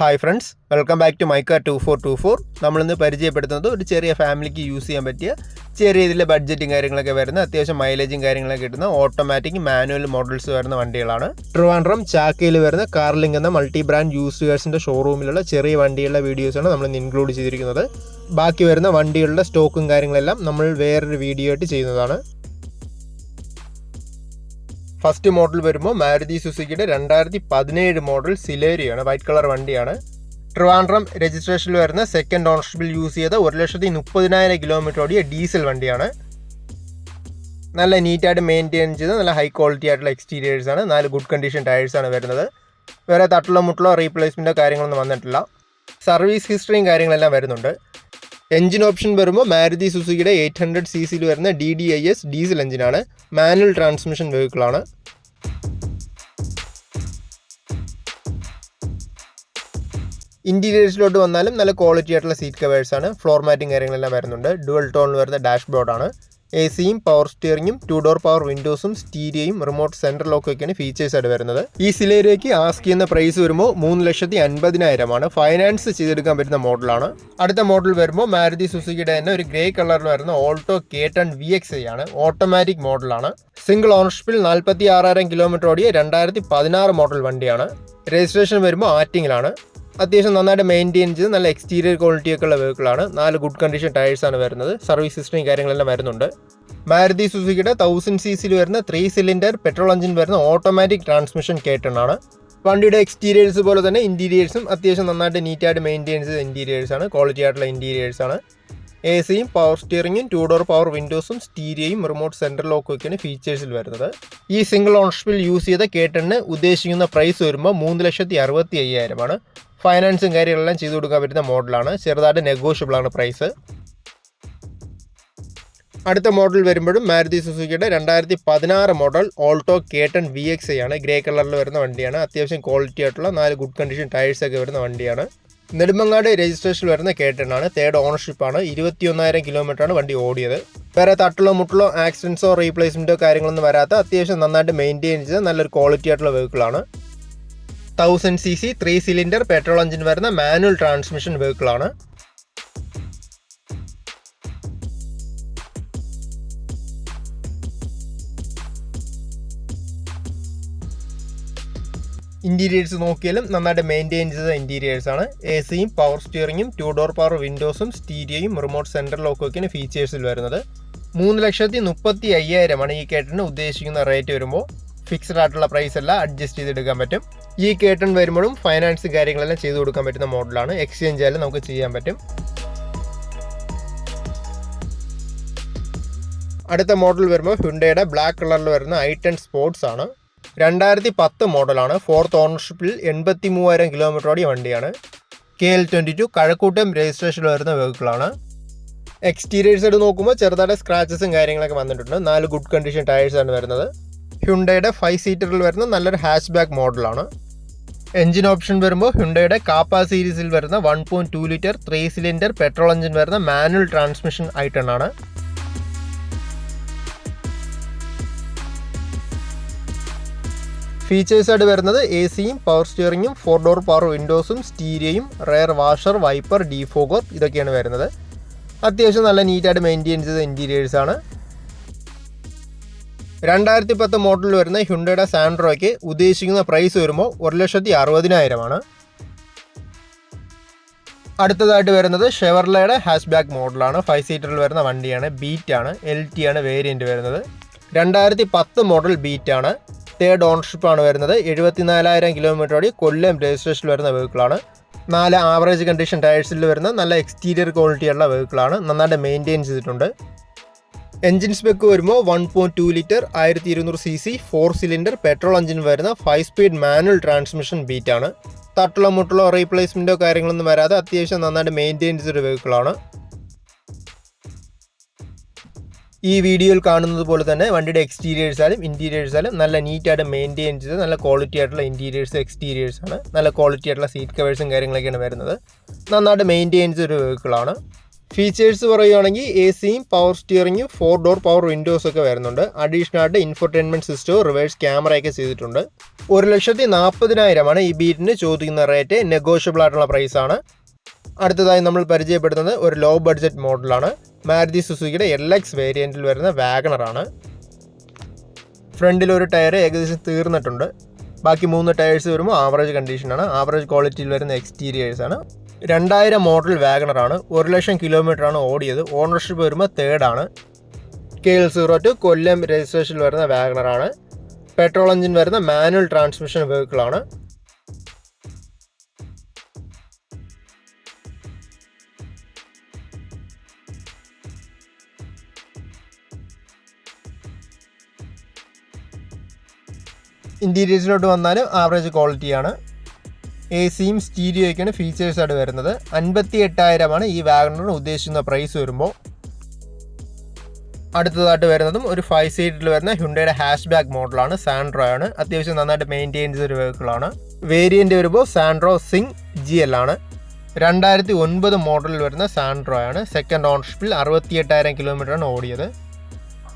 Hi friends, welcome back to my car 2424. നമ്മളിന്ന് പരിചയപ്പെടുത്തുന്നത് ഒരു ചെറിയ ഫാമിലിക്ക് യൂസ് ചെയ്യാൻ പറ്റിയ ചെറിയ രീതിയിലെ ബഡ്ജറ്റും കാര്യങ്ങളൊക്കെ വരുന്ന അത്യാവശ്യം മൈലേജും കാര്യങ്ങളൊക്കെ കിട്ടുന്ന ഓട്ടോമാറ്റിക് മാനുവൽ മോഡൽസ് വരുന്ന വണ്ടികളാണ്. ട്രിവാൻഡ്രം ചാക്കയിൽ വരുന്ന കാർലിംഗ് എന്ന മൾട്ടി ബ്രാൻഡ് യൂസ്ഡ് കാർസിൻ്റെ ഷോറൂമിലുള്ള ചെറിയ വണ്ടികളുടെ വീഡിയോസാണ് നമ്മൾ ഇന്ന് ഇൻക്ലൂഡ് ചെയ്തിരിക്കുന്നത്. ബാക്കി വരുന്ന വണ്ടികളുടെ സ്റ്റോക്കും കാര്യങ്ങളെല്ലാം നമ്മൾ വേറൊരു വീഡിയോ ആയിട്ട് ചെയ്യുന്നതാണ്. ഫസ്റ്റ് മോഡൽ വരുമ്പോൾ മാരുതി സുസുക്കിയുടെ 2017 മോഡൽ സിലേരിയാണ്. വൈറ്റ് കളർ വണ്ടിയാണ്. ട്രിവാൻഡ്രം രജിസ്ട്രേഷനിൽ വരുന്ന സെക്കൻഡ് ഓണർഷിപ്പിൽ യൂസ് ചെയ്ത 1,30,000 കിലോമീറ്റർ ഓടിയ ഡീസൽ വണ്ടിയാണ്. നല്ല നീറ്റായിട്ട് മെയിൻറ്റെയിൻ ചെയ്ത് നല്ല ഹൈ ക്വാളിറ്റി ആയിട്ടുള്ള എക്സ്റ്റീരിയേഴ്സാണ്. 4 ഗുഡ് കണ്ടീഷൻ ടയേഴ്സാണ് വരുന്നത്. വേറെ തട്ടുള്ള മുട്ടുള്ള റീപ്ലേസ്മെൻറ്റോ കാര്യങ്ങളൊന്നും വന്നിട്ടില്ല. സർവീസ് ഹിസ്റ്ററിയും കാര്യങ്ങളെല്ലാം വരുന്നുണ്ട്. എഞ്ചിൻ ഓപ്ഷൻ വരുമ്പോൾ മാരുതി സുസുക്കിയുടെ 800cc വരുന്ന DDIS ഡീസൽ എഞ്ചിനാണ്. മാനുവൽ ട്രാൻസ്മിഷൻ വെഹിക്കിളാണ്. ഇൻറ്റീരിയേഴ്സിലോട്ട് വന്നാലും നല്ല ക്വാളിറ്റി ആയിട്ടുള്ള സീറ്റ് കവേഴ്സാണ്. ഫ്ലോർ മാറ്റിംഗ് കാര്യങ്ങളെല്ലാം വരുന്നുണ്ട്. ഡുവൽ ടോണിൽ വരുന്ന ഡാഷ്ബോർഡാണ്. AC-യും പവർ സ്റ്റിയറിങ്ങും 2 ഡോർ പവർ വിൻഡോസും സ്റ്റീരിയോയും റിമോട്ട് സെൻട്രൽ ലോക്കൊക്കെയാണ് ഫീച്ചേഴ്സ് ആയിട്ട് വരുന്നത്. ഈ സിലേരിയയ്ക്ക് ആസ്ക് ചെയ്യുന്ന പ്രൈസ് വരുമ്പോൾ 3,50,000 ഫൈനാൻസ് ചെയ്തെടുക്കാൻ പറ്റുന്ന മോഡലാണ്. അടുത്ത മോഡൽ വരുമ്പോൾ മാരുതി സുസുക്കിയുടെ തന്നെ ഒരു ഗ്രേ കളറിൽ വരുന്ന ഓൾട്ടോ K10 VXi ആണ്. ഓട്ടോമാറ്റിക് മോഡലാണ്. സിംഗിൾ ഓണർഷിപ്പിൽ 46,000 കിലോമീറ്റർ ഓടിയ 2016 മോഡൽ വണ്ടിയാണ്. രജിസ്ട്രേഷൻ വരുമ്പോൾ ആറ്റിങ്ങിലാണ്. അത്യാവശ്യം നന്നായിട്ട് മെയിൻറ്റെയിൻ ചെയ്ത് നല്ല എക്സ്റ്റീരിയർ ക്വാളിറ്റിയൊക്കെ ഉള്ള വെഹിക്കിളാണ്. 4 ഗുഡ് കണ്ടീഷൻ ടയേഴ്സാണ് വരുന്നത്. സർവീസ് ഹിസ്റ്ററിയും കാര്യങ്ങളെല്ലാം വരുന്നുണ്ട്. മാരുതി സുസുക്കിയുടെ 1000cc വരുന്ന 3 സിലിണ്ടർ പെട്രോൾ എഞ്ചിൻ വരുന്ന ഓട്ടോമാറ്റിക് ട്രാൻസ്മിഷൻ K10 ആണ്. വണ്ടിയുടെ എക്സ്റ്റീരിയേഴ്സ് പോലെ തന്നെ ഇൻറ്റീരിയേഴ്സും അത്യാവശ്യം നന്നായിട്ട് നീറ്റായിട്ട് മെയിൻറ്റെയിൻ ചെയ്ത ഇൻറ്റീരിയേഴ്സാണ്. ക്വാളിറ്റി ആയിട്ടുള്ള ഇൻറ്റീരിയേഴ്സാണ്. AC-യും പവർ സ്റ്റിയറിങ്ങും 2 ഡോർ പവർ വിൻഡോസും സ്റ്റീരിയോയും റിമോട്ട് സെൻട്രൽ ലോക്കൊക്കെയാണ് ഫീച്ചേഴ്സിൽ വരുന്നത്. ഈ സിംഗിൾ ഓണർഷിപ്പിൽ യൂസ് ചെയ്ത K10 ഉദ്ദേശിക്കുന്ന പ്രൈസ് വരുമ്പോൾ 3,65,000 ഫൈനാൻസും കാര്യങ്ങളെല്ലാം ചെയ്തു കൊടുക്കാൻ പറ്റുന്ന മോഡലാണ്. ചെറുതായിട്ട് നെഗോഷ്യബിൾ ആണ് പ്രൈസ്. അടുത്ത മോഡൽ വരുമ്പോഴും മാരുതി സുസുക്കിയുടെ 2016 മോഡൽ ഓൾട്ടോ K10 VXi ആണ്. ഗ്രേ കളറിൽ വരുന്ന വണ്ടിയാണ്. അത്യാവശ്യം ക്വാളിറ്റി ആയിട്ടുള്ള 4 ഗുഡ് കണ്ടീഷൻ ടയേഴ്സൊക്കെ വരുന്ന വണ്ടിയാണ്. നെടുമങ്ങാട് രജിസ്ട്രേഷനിൽ വരുന്ന K10 ആണ്. 3rd ഓണർഷിപ്പാണ്. 21,000 കിലോമീറ്ററാണ് വണ്ടി ഓടിയത്. വേറെ തട്ടുള്ളോ മുട്ടുള്ളോ ആക്സിഡൻസോ റീപ്ലേസ്മെൻറ്റോ കാര്യങ്ങളൊന്നും വരാത്ത അത്യാവശ്യം നന്നായിട്ട് മെയിൻറ്റെയിൻ ചെയ്ത് നല്ലൊരു ക്വാളിറ്റി ആയിട്ടുള്ള വെഹിക്കിളാണ്. 1000cc 3 സിലിണ്ടർ പെട്രോൾ എഞ്ചിൻ വരുന്ന മാനുവൽ ട്രാൻസ്മിഷൻ വെഹിക്കിളാണ്. ഇൻറ്റീരിയേഴ്സ് നോക്കിയാലും നന്നായിട്ട് മെയിൻറ്റെയിൻ ചെയ്ത ഇൻറ്റീരിയേഴ്സാണ്. AC-യും പവർ സ്റ്റിയറിങ്ങും 2 ഡോർ പവർ വിൻഡോസും സ്റ്റീരിയോയും റിമോട്ട് സെൻട്രൽ ലോക്കൊക്കെയാണ് ഫീച്ചേഴ്സിൽ വരുന്നത്. 3,35,000 ഈ K10 ഉദ്ദേശിക്കുന്ന റേറ്റ് വരുമ്പോൾ ഫിക്സ്ഡ് ആയിട്ടുള്ള പ്രൈസ് അല്ല, അഡ്ജസ്റ്റ് ചെയ്തെടുക്കാൻ പറ്റും. ഈ K10 വരുമ്പോഴും ഫൈനാൻസ് കാര്യങ്ങളെല്ലാം ചെയ്തു കൊടുക്കാൻ പറ്റുന്ന മോഡലാണ്. എക്സ്ചേഞ്ച് ആയാലും നമുക്ക് ചെയ്യാൻ പറ്റും. അടുത്ത മോഡൽ വരുമ്പോൾ ഹ്യുണ്ടയുടെ ബ്ലാക്ക് കളറിൽ വരുന്ന i10 സ്പോർട്സ് ആണ്. 2010 മോഡലാണ്. 4th ഓണർഷിപ്പിൽ 83,000 കിലോമീറ്റർ ഓടിയ വണ്ടിയാണ്. KL22 കഴക്കൂട്ടം രജിസ്ട്രേഷനിൽ വരുന്ന വെഹിക്കിളാണ്. എക്സ്റ്റീരിയേഴ്സ് ആയിട്ട് നോക്കുമ്പോൾ ചെറുതായിട്ട് സ്ക്രാച്ചസും കാര്യങ്ങളൊക്കെ വന്നിട്ടുണ്ട്. 4 ഗുഡ് കണ്ടീഷൻ ടയേഴ്സാണ് വരുന്നത്. ഹ്യുണ്ടയുടെ 5 സീറ്ററിൽ വരുന്ന നല്ലൊരു ഹാച്ച് ബാക്ക് മോഡലാണ്. എഞ്ചിൻ ഓപ്ഷൻ വരുമ്പോൾ ഹ്യുണ്ടയുടെ കാപ്പ സീരീസിൽ വരുന്ന 1.2 ലിറ്റർ 3 സിലിണ്ടർ പെട്രോൾ എഞ്ചിൻ വരുന്ന മാനുവൽ ട്രാൻസ്മിഷൻ i10 ആണ്. ഫീച്ചേഴ്സായിട്ട് വരുന്നത് AC-യും പവർ സ്റ്റിയറിങ്ങും 4 ഡോർ പവർ വിൻഡോസും സ്റ്റീരിയോയും റെയർ വാഷർ വൈപ്പർ ഡീഫോഗർ ഇതൊക്കെയാണ് വരുന്നത്. അത്യാവശ്യം നല്ല നീറ്റായിട്ട് മെയിൻറ്റെയിൻ ചെയ്ത ഇൻറ്റീരിയേഴ്സാണ്. 2010 മോഡലിൽ വരുന്ന ഹ്യുണ്ടയുടെ സാൻഡ്രോയ്ക്ക് ഉദ്ദേശിക്കുന്ന പ്രൈസ് വരുമ്പോൾ 1,60,000 അടുത്തതായിട്ട് വരുന്നത് ഷെവർലയുടെ ഹാച്ച് ബാക്ക് മോഡലാണ്. 5 സീറ്ററിൽ വരുന്ന വണ്ടിയാണ്. ബീറ്റ് ആണ്. LT ആണ് വേരിയൻറ്റ് വരുന്നത്. 2010 മോഡൽ ബീറ്റ് ആണ്. 3rd ഓണർഷിപ്പാണ് വരുന്നത്. 74,000 കിലോമീറ്റർ ഓടി കൊല്ലം രജിസ്ട്രേഷനിൽ വരുന്ന വെഹിക്കിളാണ്. 4 ആവറേജ് കണ്ടീഷൻ ടയേഴ്സിൽ വരുന്ന നല്ല എക്സ്റ്റീരിയർ ക്വാളിറ്റിയുള്ള വെഹിക്കിളാണ്. നന്നായിട്ട് മെയിൻറ്റെയിൻ ചെയ്തിട്ടുണ്ട്. എഞ്ചിൻ സ്പെക്ക് വരുമ്പോൾ 1.2 litre 1200cc 4 cylinder petrol engine വരുന്ന 5 സ്പീഡ് മാനുവൽ ട്രാൻസ്മിഷൻ ബീറ്റാണ്. തട്ടുള്ള മുട്ടുള്ള റീപ്ലേസ്മെൻറ്റോ കാര്യങ്ങളൊന്നും വരാതെ അത്യാവശ്യം നന്നായിട്ട് മെയിൻറ്റെയിൻ ചെയ്തൊരു വെഹിക്കിളാണ്. ഈ വീഡിയോയിൽ കാണുന്നത് പോലെ തന്നെ വണ്ടിയുടെ എക്സ്റ്റീരിയേഴ്സായാലും ഇൻറ്റീരിയേഴ്സായാലും നല്ല നീറ്റായിട്ട് മെയിൻറ്റെയിൻ ചെയ്ത് നല്ല ക്വാളിറ്റി ആയിട്ടുള്ള ഇൻറ്റീരിയേഴ്സ് എക്സ്റ്റീരിയേഴ്സാണ്. നല്ല ക്വാളിറ്റി ആയിട്ടുള്ള സീറ്റ് കവേഴ്സും കാര്യങ്ങളൊക്കെയാണ് വരുന്നത്. നന്നായിട്ട് മെയിൻറ്റെയിൻ ചെയ്തൊരു വെഹിക്കിളാണ്. ഫീച്ചേഴ്സ് പറയുകയാണെങ്കിൽ എ സിയും പവർ സ്റ്റിയറിങ്ങും 4 ഡോർ പവർ വിൻഡോസ് ഒക്കെ വരുന്നുണ്ട്. അഡീഷണൽ ആയിട്ട് ഇൻഫർടൈൻമെൻറ്റ് സിസ്റ്റവും റിവേഴ്സ് ക്യാമറയൊക്കെ ചെയ്തിട്ടുണ്ട്. 1,40,000 ഈ ബീറ്റിന് ചോദിക്കുന്ന റേറ്റ്. നെഗോഷ്യബിൾ ആയിട്ടുള്ള പ്രൈസാണ്. അടുത്തതായി നമ്മൾ പരിചയപ്പെടുന്നത് ഒരു ലോ ബഡ്ജറ്റ് മോഡലാണ്. മാരുതി സുസുക്കിയുടെ LX വേരിയൻറ്റിൽ വരുന്ന വാഗണറാണ്. ഫ്രണ്ടിലൊരു ടയർ ഏകദേശം തീർന്നിട്ടുണ്ട്. ബാക്കി 3 ടയേഴ്സ് വരുമ്പോൾ ആവറേജ് കണ്ടീഷനാണ്. ആവറേജ് ക്വാളിറ്റിയിൽ വരുന്ന എക്സ്റ്റീരിയേഴ്സാണ്. 2000 മോഡൽ വാഗണറാണ്. 1,00,000 കിലോമീറ്ററാണ് ഓടിയത്. ഓണർഷിപ്പ് വരുമ്പോൾ 3rd ആണ്. KL02 കൊല്ലം രജിസ്ട്രേഷനിൽ വരുന്ന വാഗണറാണ്. പെട്രോൾ എഞ്ചിൻ വരുന്ന മാനുവൽ ട്രാൻസ്മിഷൻ വെഹിക്കിളാണ്. ഇൻറ്റീരിയേഴ്സിലോട്ട് വന്നാൽ ആവറേജ് ക്വാളിറ്റിയാണ്. എ സിയും സ്റ്റീരിയോയൊക്കെയാണ് ഫീച്ചേഴ്സായിട്ട് വരുന്നത്. 58,000 ഈ വാഗണറിന് ഉദ്ദേശിക്കുന്ന പ്രൈസ് വരുമ്പോൾ. അടുത്തതായിട്ട് വരുന്നതും ഒരു 5 സീറ്റിൽ വരുന്ന ഹ്യുണ്ടയുടെ ഹാഷ് ബാക്ക് മോഡലാണ്. സാൻഡ്രോ ആണ്. അത്യാവശ്യം നന്നായിട്ട് മെയിൻറ്റെയിൻ ചെയ്തൊരു വെഹിക്കിളാണ്. വേരിയൻ്റ് വരുമ്പോൾ സാൻഡ്രോ സിംഗ് GL ആണ്. 2009 മോഡലിൽ വരുന്ന സാൻഡ്രോ ആണ്. സെക്കൻഡ് ഓണർഷിപ്പിൽ 68,000 കിലോമീറ്ററാണ് ഓടിയത്.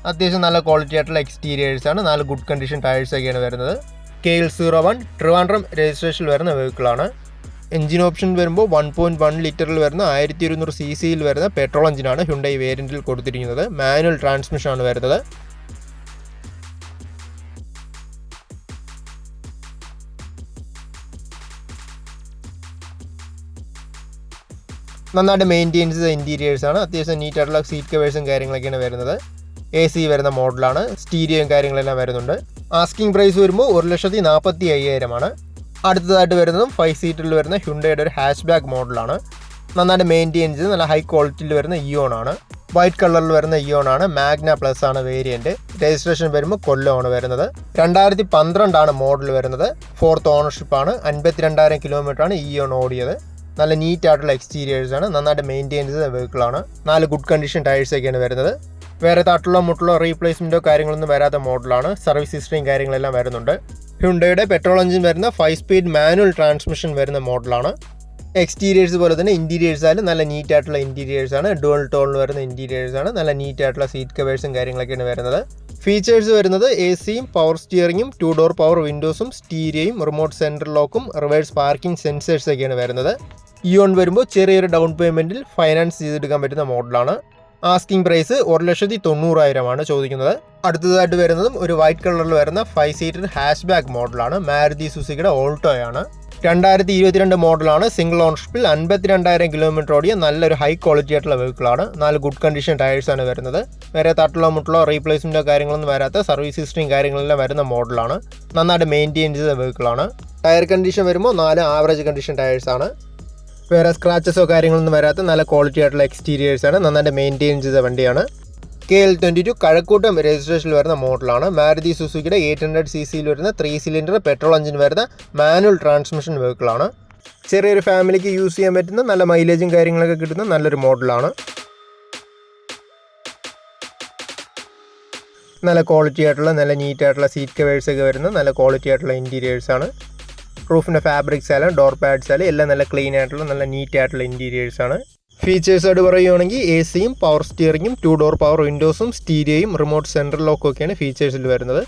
അത്യാവശ്യം നല്ല ക്വാളിറ്റി ആയിട്ടുള്ള എക്സ്റ്റീരിയേഴ്സാണ്. 4 ഗുഡ് കണ്ടീഷൻ ടയേഴ്സൊക്കെയാണ് വരുന്നത്. KL01 ട്രിവാൻഡ്രം രജിസ്ട്രേഷനിൽ വരുന്ന വെഹിക്കിളാണ്. എഞ്ചിൻ ഓപ്ഷൻ വരുമ്പോൾ 1.1 ലിറ്ററിൽ വരുന്ന 1200 cc വരുന്ന പെട്രോൾ എഞ്ചിനാണ് ഹ്യുണ്ടൈ വേരിയൻറ്റിൽ കൊടുത്തിരിക്കുന്നത്. മാനുവൽ ട്രാൻസ്മിഷനാണ് വരുന്നത്. നന്നായിട്ട് മെയിൻറ്റെയിൻ ചെയ്ത ഇൻറ്റീരിയേഴ്സാണ്. അത്യാവശ്യം നീറ്റായിട്ടുള്ള സീറ്റ് കവേഴ്സും കാര്യങ്ങളൊക്കെയാണ് വരുന്നത്. എ സി വരുന്ന മോഡലാണ്. സ്റ്റീരിയോയും കാര്യങ്ങളെല്ലാം വരുന്നുണ്ട്. ആസ്കിംഗ് പ്രൈസ് വരുമ്പോൾ 1,45,000 അടുത്തതായിട്ട് വരുന്നതും 5 സീറ്റിൽ വരുന്ന ഹ്യുണ്ടയുടെ ഒരു ഹാഷ് ബാക്ക് മോഡലാണ്. നന്നായിട്ട് മെയിൻറ്റെയിൻ ചെയ്ത് നല്ല ഹൈ ക്വാളിറ്റിയിൽ വരുന്ന ഇയോൺ ആണ്. വൈറ്റ് കളറിൽ വരുന്ന ഇയോൺ ആണ്. മാഗ്ന പ്ലസ് ആണ് വേരിയൻറ്റ്. രജിസ്ട്രേഷൻ വരുമ്പോൾ കൊല്ലമാണ് വരുന്നത്. 2012 മോഡൽ വരുന്നത്. 4th ഓണർഷിപ്പാണ്. 52,000 കിലോമീറ്ററാണ് ഇയോൺ ഓടിയത്. നല്ല നീറ്റായിട്ടുള്ള എക്സ്റ്റീരിയേഴ്സാണ്. നന്നായിട്ട് മെയിൻറ്റെയിൻ ചെയ്ത വെഹിക്കിളാണ്. 4 ഗുഡ് കണ്ടീഷൻ ടയേഴ്സൊക്കെയാണ് വരുന്നത്. വേറെ തട്ടുള്ള മുട്ടുള്ള റീപ്ലേസ്മെൻറ്റോ കാര്യങ്ങളൊന്നും വരാത്ത മോഡലാണ്. സർവീസ് ഹിസ്റ്ററിയും കാര്യങ്ങളെല്ലാം വരുന്നുണ്ട്. ഹ്യുണ്ടയുടെ പെട്രോൾ എഞ്ചിൻ വരുന്ന 5 സ്പീഡ് മാനുവൽ ട്രാൻസ്മിഷൻ വരുന്ന മോഡലാണ്. എക്സ്റ്റീരിയേഴ്സ് പോലെ തന്നെ ഇൻറ്റീരിയേഴ്സായാലും നല്ല നീറ്റായിട്ടുള്ള ഇൻറ്റീരിയേഴ്സാണ്. ഡുവൽ ടോണിൽ വരുന്ന ഇൻറ്റീരിയേഴ്സാണ്. നല്ല നീറ്റായിട്ടുള്ള സീറ്റ് കവേഴ്സും കാര്യങ്ങളൊക്കെയാണ് വരുന്നത്. ഫീച്ചേഴ്സ് വരുന്നത് എ സിയും പവർ സ്റ്റിയറിങ്ങും 2 ഡോർ പവർ വിൻഡോസും സ്റ്റീരിയോയും റിമോട്ട് സെൻട്രൽ ലോക്കും റിവേഴ്സ് പാർക്കിംഗ് സെൻസേഴ്സൊക്കെയാണ് വരുന്നത്. ഇയോൺ വരുമ്പോൾ ചെറിയൊരു ഡൗൺ പേയ്മെൻറ്റിൽ ഫൈനാൻസ് ചെയ്തെടുക്കാൻ പറ്റുന്ന മോഡലാണ്. ആസ്കിംഗ് പ്രൈസ് 1,90,000 ചോദിക്കുന്നത്. അടുത്തതായിട്ട് വരുന്നതും ഒരു വൈറ്റ് കളറിൽ വരുന്ന 5 സീറ്റർ ഹാഷ് ബാക്ക് മോഡലാണ്. മാരുതി സുസുക്കിയുടെ ഓൾട്ടോയാണ്. 2022 മോഡലാണ്. സിംഗിൾ ഓണർഷിപ്പിൽ 52,000 കിലോമീറ്റർ ഓടിയ നല്ലൊരു ഹൈ ക്വാളിറ്റി ആയിട്ടുള്ള വെഹിക്കിളാണ്. 4 ഗുഡ് കണ്ടീഷൻ ടയേഴ്സാണ് വരുന്നത്. വേറെ തട്ടുള്ള മുട്ടുള്ള റീപ്ലേസ്മെൻറ്റോ കാര്യങ്ങളൊന്നും വരാത്ത സർവീസ് ഹിസ്റ്ററിയും കാര്യങ്ങളെല്ലാം വരുന്ന മോഡലാണ്. നന്നായിട്ട് മെയിൻറ്റെയിൻ ചെയ്ത വെഹിക്കിളാണ്. ടയർ കണ്ടീഷൻ വരുമ്പോൾ 4 ആവറേജ് കണ്ടീഷൻ ടയേഴ്സാണ്. വേറെ സ്ക്രാച്ചസോ കാര്യങ്ങളൊന്നും വരാത്ത നല്ല ക്വാളിറ്റി ആയിട്ടുള്ള എക്സ്റ്റീരിയേഴ്സാണ്. നന്നായിട്ട് മെയിൻറ്റെയിൻ ചെയ്ത വണ്ടിയാണ്. KL22 കഴക്കൂട്ടം രജിസ്ട്രേഷനിൽ വരുന്ന മോഡലാണ്. മാരുതി സുസുക്കിയുടെ 800 cc വരുന്ന 3 സിലിണ്ടർ പെട്രോൾ എഞ്ചിൻ വരുന്ന മാനുവൽ ട്രാൻസ്മിഷൻ വെഹിക്കിളാണ്. ചെറിയൊരു ഫാമിലിക്ക് യൂസ് ചെയ്യാൻ പറ്റുന്ന നല്ല മൈലേജും കാര്യങ്ങളൊക്കെ കിട്ടുന്ന നല്ലൊരു മോഡലാണ്. നല്ല ക്വാളിറ്റി ആയിട്ടുള്ള നല്ല നീറ്റായിട്ടുള്ള സീറ്റ് കവേഴ്സൊക്കെ വരുന്ന നല്ല ക്വാളിറ്റി ആയിട്ടുള്ള ഇൻറ്റീരിയേഴ്സാണ്. റൂഫിൻ്റെ ഫാബ്രിക്സ് ആയാലും ഡോർ പാഡ്സ് ആയാലും എല്ലാം നല്ല ക്ലീൻ ആയിട്ടുള്ള നല്ല നീറ്റ് ആയിട്ടുള്ള ഇൻറ്റീരിയേഴ്സാണ്. ഫീച്ചേഴ്സായിട്ട് പറയുകയാണെങ്കിൽ എ സിയും പവർ സ്റ്റിയറിങ്ങും 2 ഡോർ പവർ വിൻഡോസും സ്റ്റീരിയോയും റിമോട്ട് സെൻട്രൽ ലോക്കും ഒക്കെയാണ് ഫീച്ചേഴ്സിൽ വരുന്നത്.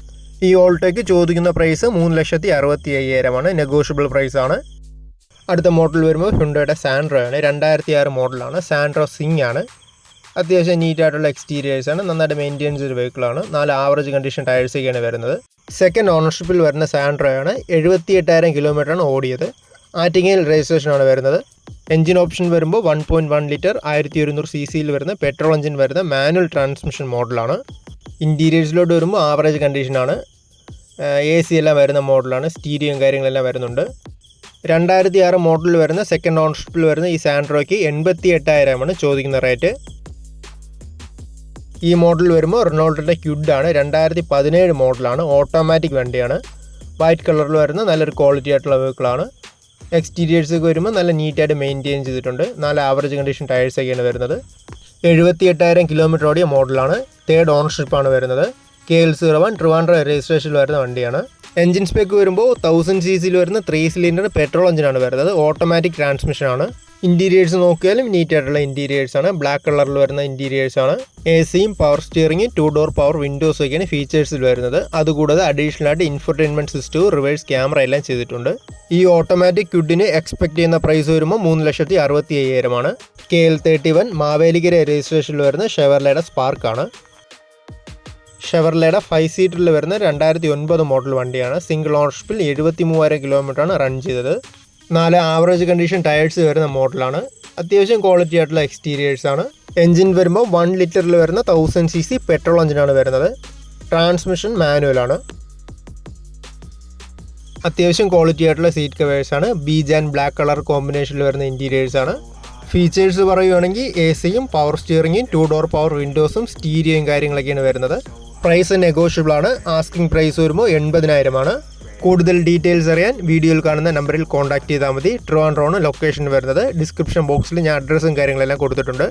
ഈ ഓൾട്ടോയ്ക്ക് ചോദിക്കുന്ന പ്രൈസ് 3,65,000 നെഗോഷ്യബിൾ പ്രൈസാണ്. അടുത്ത മോഡൽ വരുമ്പോൾ ഹ്യുണ്ടയുടെ സാൻഡ്രോ ആണ്. 2006 മോഡലാണ്. സാൻഡ്രോ സിംഗ് ആണ്. അത്യാവശ്യം നീറ്റായിട്ടുള്ള എക്സ്റ്റീരിയേഴ്സാണ്. നന്നായിട്ട് മെയിൻറ്റെയിൻ ചെയ്തൊരു വെഹിക്കിളാണ്. 4 ആവറേജ് കണ്ടീഷൻ ടയേഴ്സൊക്കെയാണ് വരുന്നത്. സെക്കൻഡ് ഓണർഷിപ്പിൽ വരുന്ന സാൻഡ്രോ ആണ്. 78,000 കിലോമീറ്ററാണ് ഓടിയത്. ആറ്റിങ്ങൽ രജിസ്ട്രേഷനാണ് വരുന്നത്. എഞ്ചിൻ ഓപ്ഷൻ വരുമ്പോൾ 1.1 ലിറ്റർ 1200 cc വരുന്ന പെട്രോൾ എഞ്ചിൻ വരുന്ന മാനുവൽ ട്രാൻസ്മിഷൻ മോഡലാണ്. ഇൻറ്റീരിയേഴ്സിലോട്ട് വരുമ്പോൾ ആവറേജ് കണ്ടീഷനാണ്. എ സി എല്ലാം വരുന്ന മോഡലാണ്. സ്റ്റീരിയോയും കാര്യങ്ങളെല്ലാം വരുന്നുണ്ട്. 2006 മോഡലിൽ വരുന്ന സെക്കൻഡ് ഓണർഷിപ്പിൽ വരുന്ന ഈ സാൻഡ്രോയ്ക്ക് 88,000 ചോദിക്കുന്ന റേറ്റ്. ഈ മോഡൽ വരുമ്പോൾ റെനോൾട്ടിൻ്റെ ക്യുഡ് ആണ്. 2017 മോഡലാണ്. ഓട്ടോമാറ്റിക് വണ്ടിയാണ്. വൈറ്റ് കളറിൽ വരുന്ന നല്ലൊരു ക്വാളിറ്റി ആയിട്ടുള്ള വെഹിക്കിളാണ്. എക്സ്റ്റീരിയേഴ്സൊക്കെ വരുമ്പോൾ നല്ല നീറ്റായിട്ട് മെയിൻറ്റെയിൻ ചെയ്തിട്ടുണ്ട്. 4 ആവറേജ് കണ്ടീഷൻ ടയേഴ്സൊക്കെയാണ് വരുന്നത്. 78,000 കിലോമീറ്റർ ഓടിയ മോഡലാണ്. 3rd ഓണർഷിപ്പാണ് വരുന്നത്. KL01 ട്രിവാൻഡ്രം രജിസ്ട്രേഷനിൽ വരുന്ന വണ്ടിയാണ്. എഞ്ചിൻ സ്പെക്ക് വരുമ്പോൾ 1000 cc വരുന്ന 3 സിലിണ്ടർ പെട്രോൾ എഞ്ചിനാണ് വരുന്നത്. ഓട്ടോമാറ്റിക് ട്രാൻസ്മിഷനാണ്. ഇൻറ്റീരിയേഴ്സ് നോക്കിയാലും നീറ്റ് ആയിട്ടുള്ള ഇൻറ്റീരിയേഴ്സാണ്. ബ്ലാക്ക് കളറിൽ വരുന്ന ഇൻറ്റീരിയേഴ്സാണ്. എ സിയും പവർ സ്റ്റിയറിംഗും 2 ഡോർ പവർ വിൻഡോസും ഒക്കെയാണ് ഫീച്ചേഴ്സിൽ വരുന്നത്. അതുകൂടാതെ അഡീഷണൽ ആയിട്ട് ഇൻഫർടൈൻമെൻറ്റ് സിസ്റ്റവും റിവേഴ്സ് ക്യാമറ എല്ലാം ചെയ്തിട്ടുണ്ട്. ഈ ഓട്ടോമാറ്റിക് ക്വിഡിന് എക്സ്പെക്ട് ചെയ്യുന്ന പ്രൈസ് വരുമ്പോൾ 3,65,000 KL31 മാവേലിക്കര രജിസ്ട്രേഷനിൽ വരുന്ന ഷെവർലയുടെ സ്പാർക്കാണ്. ഷെവർലയുടെ 5 സീറ്ററിൽ വരുന്ന 2009 മോഡൽ വണ്ടിയാണ്. സിംഗിൾ ഓണർഷിപ്പിൽ 73,000 കിലോമീറ്ററാണ് റൺ ചെയ്തത്. 4 ആവറേജ് കണ്ടീഷൻ ടയേഴ്സ് വരുന്ന മോഡലാണ്. അത്യാവശ്യം ക്വാളിറ്റി ആയിട്ടുള്ള എക്സ്റ്റീരിയേഴ്സാണ്. എഞ്ചിൻ വരുമ്പോൾ 1 ലിറ്ററിൽ വരുന്ന 1000cc പെട്രോൾ എഞ്ചിനാണ് വരുന്നത്. ട്രാൻസ്മിഷൻ മാനുവലാണ്. അത്യാവശ്യം ക്വാളിറ്റി ആയിട്ടുള്ള സീറ്റ് കവേഴ്സാണ്. ബീജ് ആൻഡ് ബ്ലാക്ക് കളർ കോമ്പിനേഷനിൽ വരുന്ന ഇൻറ്റീരിയേഴ്സാണ്. ഫീച്ചേഴ്സ് പറയുകയാണെങ്കിൽ എ സിയും പവർ സ്റ്റിയറിംഗും 2 ഡോർ പവർ വിൻഡോസും സ്റ്റീരിയോയും കാര്യങ്ങളൊക്കെയാണ് വരുന്നത്. പ്രൈസ് നെഗോഷ്യബിൾ ആണ്. ആസ്കിംഗ് പ്രൈസ് വരുമ്പോൾ 80,000. കൂടുതൽ ഡീറ്റെയിൽസ് അറിയാൻ വീഡിയോയിൽ കാണുന്ന നമ്പറിൽ കോൺടാക്ട് ചെയ്താൽ മതി. ട്രിവാൻഡ്രം ആണ് ലൊക്കേഷൻ വരുന്നത്. ഡിസ്ക്രിപ്ഷൻ ബോക്സിൽ ഞാൻ അഡ്രസ്സും കാര്യങ്ങളെല്ലാം കൊടുത്തിട്ടുണ്ട്.